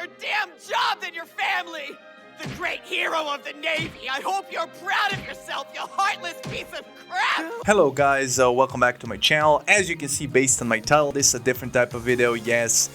better damn job than your family! The great hero of the Navy! I hope you're proud of yourself, you heartless piece of crap! Hello guys, welcome back to my channel. As you can see based on my title, this is a different type of video. Yes,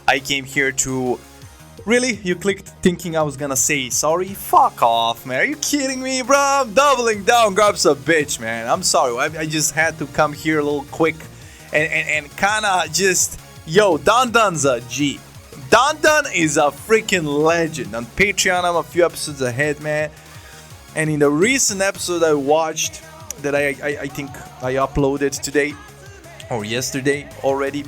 I came here to... Really? You clicked thinking I was gonna say sorry? Fuck off, man. Are you kidding me, bro? I'm doubling down. Garp's a bitch, man. I'm sorry. I just had to come here a little quick and kinda just... Yo, Dadan's a G. Dadan is a freaking legend. On Patreon, I'm a few episodes ahead, man. And in the recent episode I watched, that I think I uploaded today, or yesterday already,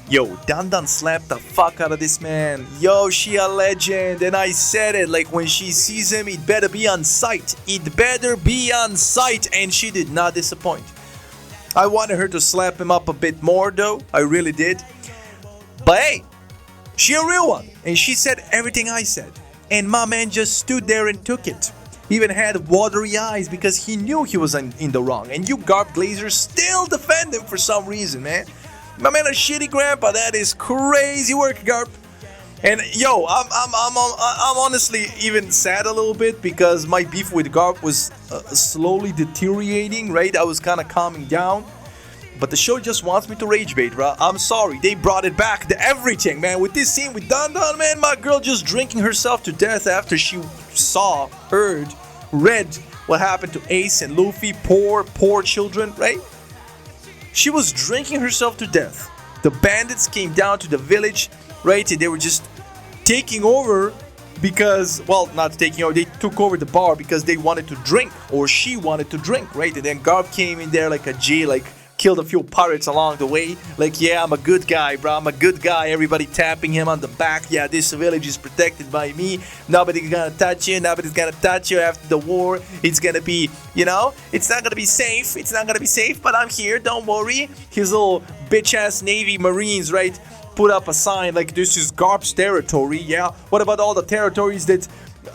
yo, Dadan slapped the fuck out of this man. Yo, she a legend. And I said it, like when she sees him, it better be on sight. It better be on sight. And she did not disappoint. I wanted her to slap him up a bit more though. I really did. But hey, she a real one, and she said everything I said. And my man just stood there and took it. He even had watery eyes because he knew he was in the wrong. And you Garp Glazers still defend him for some reason, man. My man a shitty grandpa, that is crazy work, Garp. And yo, I'm honestly even sad a little bit because my beef with Garp was slowly deteriorating, right? I was kind of calming down. But the show just wants me to rage bait, bro. I'm sorry. They brought it back. Everything, man. With this scene with Dadan, man, my girl just drinking herself to death after she read what happened to Ace and Luffy. Poor children, right? She was drinking herself to death. The bandits came down to the village, right? And they were just taking over because, well, not taking over. They took over the bar because they wanted to drink, or she wanted to drink, right? And then Garp came in there like a G, like... killed a few pirates along the way. Like, yeah, I'm a good guy, bro. I'm a good guy. Everybody tapping him on the back. Yeah, this village is protected by me. Nobody's gonna touch you. Nobody's gonna touch you after the war. It's gonna be, you know, it's not gonna be safe. It's not gonna be safe, but I'm here. Don't worry. His little bitch-ass Navy Marines, right, put up a sign like this is Garp's territory. Yeah. What about all the territories that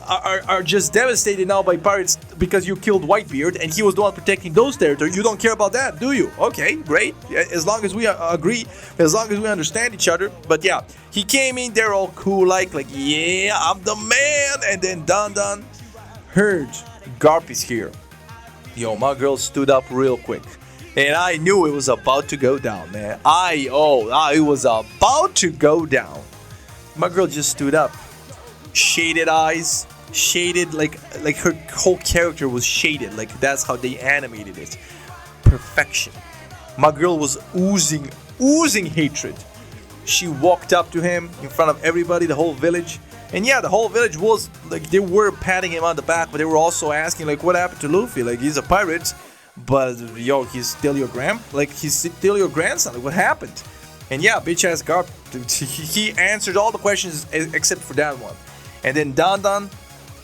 are just devastated now by pirates because you killed Whitebeard and he was the one protecting those territories? You don't care about that, do you? Okay, great. As long as we agree, as long as we understand each other. But yeah, he came in there all cool, like yeah, I'm the man. And then Dadan heard Garp is here. Yo, my girl stood up real quick. And I knew it was about to go down, man. It was about to go down. My girl just stood up. Shaded eyes, shaded like her whole character was shaded, like that's how they animated it. Perfection. My girl was oozing hatred. She walked up to him in front of everybody, the whole village. And yeah, the whole village was like, they were patting him on the back, but they were also asking like, what happened to Luffy? Like, he's a pirate, but yo, he's still your grandson. Like, what happened? And yeah, bitch ass Garp, he answered all the questions except for that one. And then Dadan,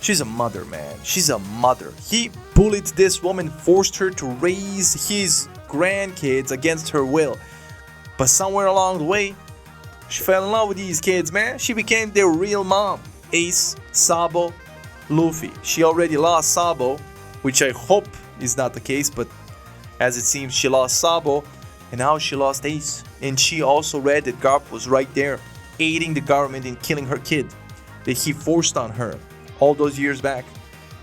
she's a mother, man. She's a mother. He bullied this woman, forced her to raise his grandkids against her will. But somewhere along the way, she fell in love with these kids, man. She became their real mom. Ace, Sabo, Luffy. She already lost Sabo, which I hope is not the case, but as it seems, she lost Sabo, and now she lost Ace. And she also read that Garp was right there, aiding the government in killing her kid that he forced on her all those years back.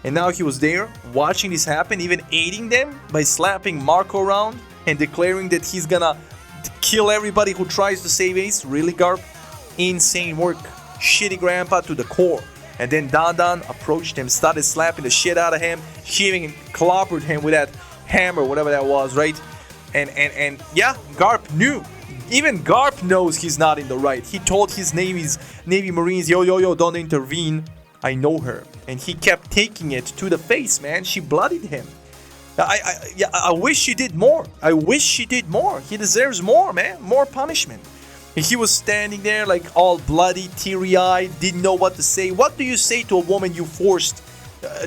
And now he was there watching this happen, even aiding them by slapping Marco around and declaring that he's gonna kill everybody who tries to save Ace. Really, Garp? Insane work. Shitty grandpa to the core. And then Dadan approached him, started slapping the shit out of him. She even clobbered him with that hammer, whatever that was, right? And yeah, Garp knew. Even Garp knows he's not in the right. He told his Navy Marines, yo, don't intervene. I know her. And he kept taking it to the face, man. She bloodied him. I wish she did more. I wish she did more. He deserves more, man. More punishment. And he was standing there like all bloody, teary-eyed, didn't know what to say. What do you say to a woman you forced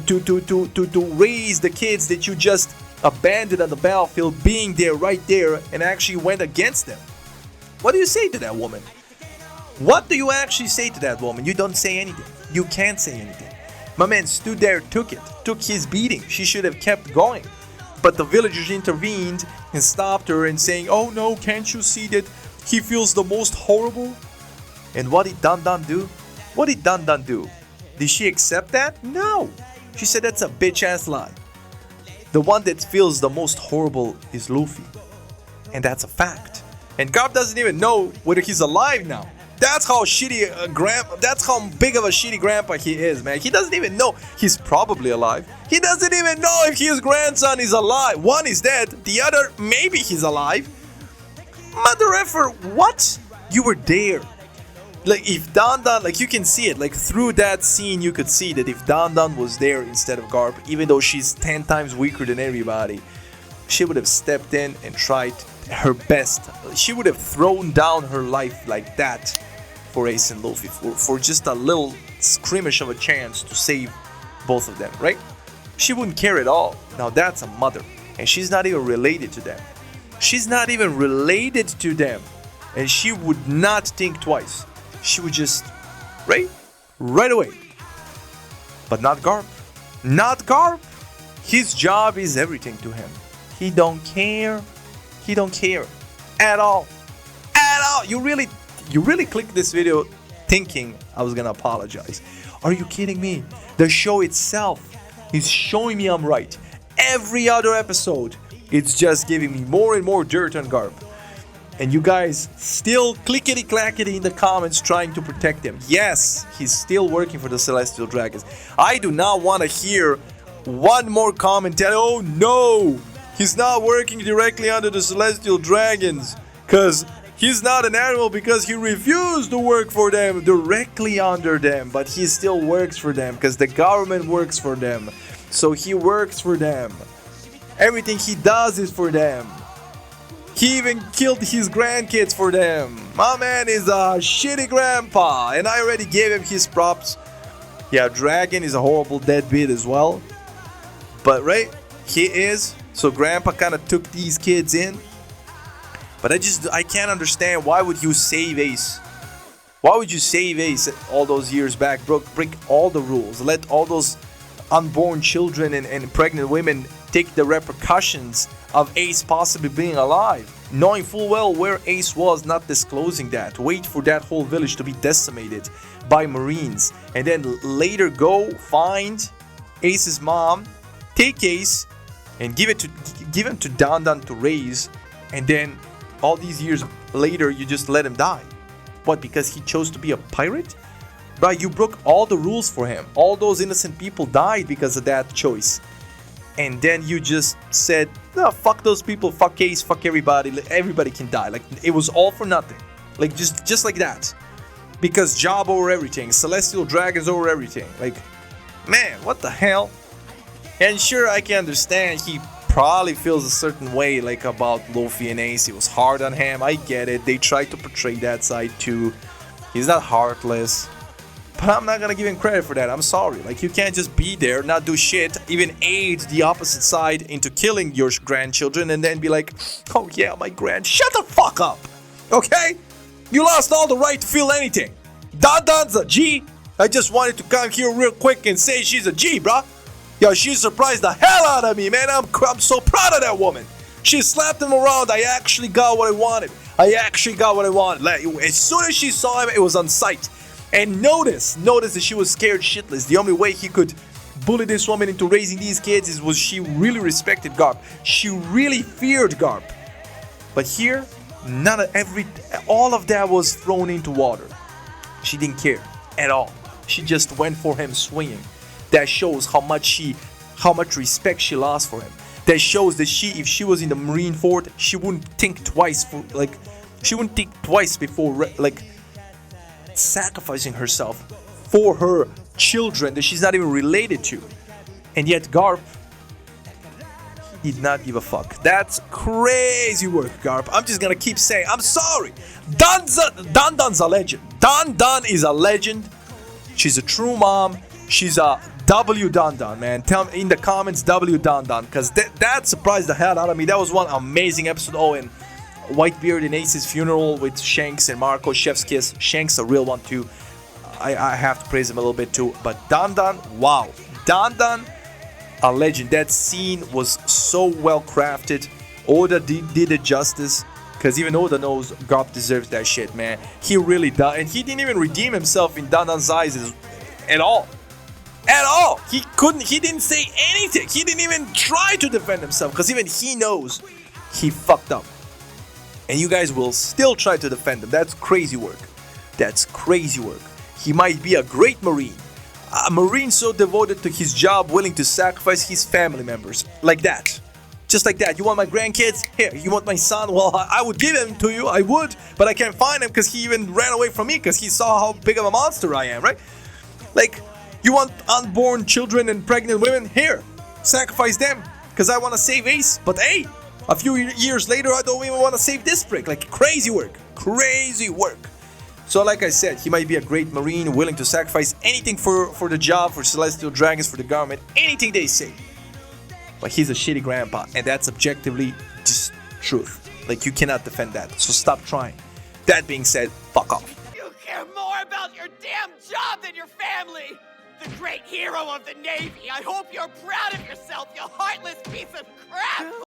to raise the kids that you just abandoned on the battlefield, being there, right there, and actually went against them? What do you say to that woman? What do you actually say to that woman? You don't say anything. You can't say anything. My man stood there, took his beating. She should have kept going. But the villagers intervened and stopped her and saying, oh no, can't you see that he feels the most horrible? And what did Dadan do? What did Dadan do? Did she accept that? No. She said that's a bitch ass lie. The one that feels the most horrible is Luffy. And that's a fact. And Garp doesn't even know whether he's alive now. That's how shitty that's how big of a shitty grandpa he is, man. He doesn't even know he's probably alive. He doesn't even know if his grandson is alive. One is dead, the other maybe he's alive. Mother effer, what? You were there. Like if Dadan, like you can see it, like through that scene you could see that if Dadan was there instead of Garp, even though she's 10 times weaker than everybody, she would have stepped in and tried her best. She would have thrown down her life like that for Ace and Luffy, for just a little skirmish of a chance to save both of them, right? She wouldn't care at all. Now that's a mother, and she's not even related to them. She's not even related to them, and she would not think twice. She would just, right away. But not Garp. Not Garp. His job is everything to him. He don't care. He don't care at all. At all. You really clicked this video thinking I was gonna apologize. Are you kidding me? The show itself is showing me I'm right. Every other episode, it's just giving me more and more dirt on Garp. And you guys still clickety-clackety in the comments trying to protect him. Yes, he's still working for the Celestial Dragons. I do not want to hear one more comment telling, oh no, he's not working directly under the Celestial Dragons because he's not an animal because he refused to work for them directly under them, but he still works for them because the government works for them. So he works for them. Everything he does is for them. He even killed his grandkids for them. My man is a shitty grandpa, and I already gave him his props. Yeah, Dragon is a horrible deadbeat as well. But right, he is. So grandpa kind of took these kids in. But I can't understand, why would you save Ace? Why would you save Ace all those years back? Break all the rules. Let all those unborn children and pregnant women take the repercussions of Ace possibly being alive, knowing full well where Ace was, not disclosing that. Wait for that whole village to be decimated by Marines, and then later go find Ace's mom, take Ace, and give him to Dadan to raise, and then all these years later you just let him die. What, because he chose to be a pirate? Right, you broke all the rules for him. All those innocent people died because of that choice. And then you just said, no, fuck those people, fuck Ace, fuck everybody, everybody can die. Like, it was all for nothing. Like, just like that. Because job over everything, Celestial Dragons over everything. Like, man, what the hell? And sure, I can understand he probably feels a certain way, like, about Luffy and Ace. It was hard on him, I get it. They tried to portray that side too. He's not heartless. But I'm not gonna give him credit for that. I'm sorry. Like, you can't just be there, not do shit, even aid the opposite side into killing your grandchildren, and then be like, oh yeah, my Shut the fuck up! Okay? You lost all the right to feel anything. Dadan's a G. I just wanted to come here real quick and say she's a G, bruh. Yo, she surprised the hell out of me, man. I'm so proud of that woman. She slapped him around. I actually got what I wanted. Like, as soon as she saw him, it was on sight. And notice that she was scared shitless. The only way he could bully this woman into raising these kids was she really respected Garp. She really feared Garp. But here, all of that was thrown into water. She didn't care at all. She just went for him swinging. That shows how much respect she lost for him. That shows that if she was in the Marine Fort, she wouldn't think twice before sacrificing herself for her children that she's not even related to. And yet Garp, he did not give a fuck. That's crazy work, Garp. I'm just gonna keep saying, I'm sorry. Dadan's a legend. Dadan is a legend. She's a true mom. She's a W Dadan, man. Tell me in the comments W Dadan, because that surprised the hell out of me. That was one amazing episode. Oh, and Whitebeard in Ace's funeral with Shanks and Marco, chef's kiss. Shanks a real one too. I have to praise him a little bit too. But Dadan, wow. Dadan, a legend. That scene was so well crafted. Oda did it justice. Because even Oda knows Garp deserves that shit, man. He really does. And he didn't even redeem himself in Dadan's eyes at all. At all. He didn't say anything. He didn't even try to defend himself. Because even he knows he fucked up. And you guys will still try to defend him. That's crazy work. That's crazy work. He might be a great Marine. A Marine so devoted to his job, willing to sacrifice his family members. Like that. Just like that. You want my grandkids? Here. You want my son? Well, I would give him to you. I would. But I can't find him because he even ran away from me because he saw how big of a monster I am, right? Like, you want unborn children and pregnant women? Here. Sacrifice them because I want to save Ace. But hey, a few years later, I don't even want to save this prick. Like, crazy work. Crazy work. So like I said, he might be a great Marine, willing to sacrifice anything for the job, for Celestial Dragons, for the government, anything they say. But he's a shitty grandpa, and that's objectively just truth. Like, you cannot defend that, so stop trying. That being said, fuck off. You care more about your damn job than your family! The great hero of the Navy! I hope you're proud of yourself!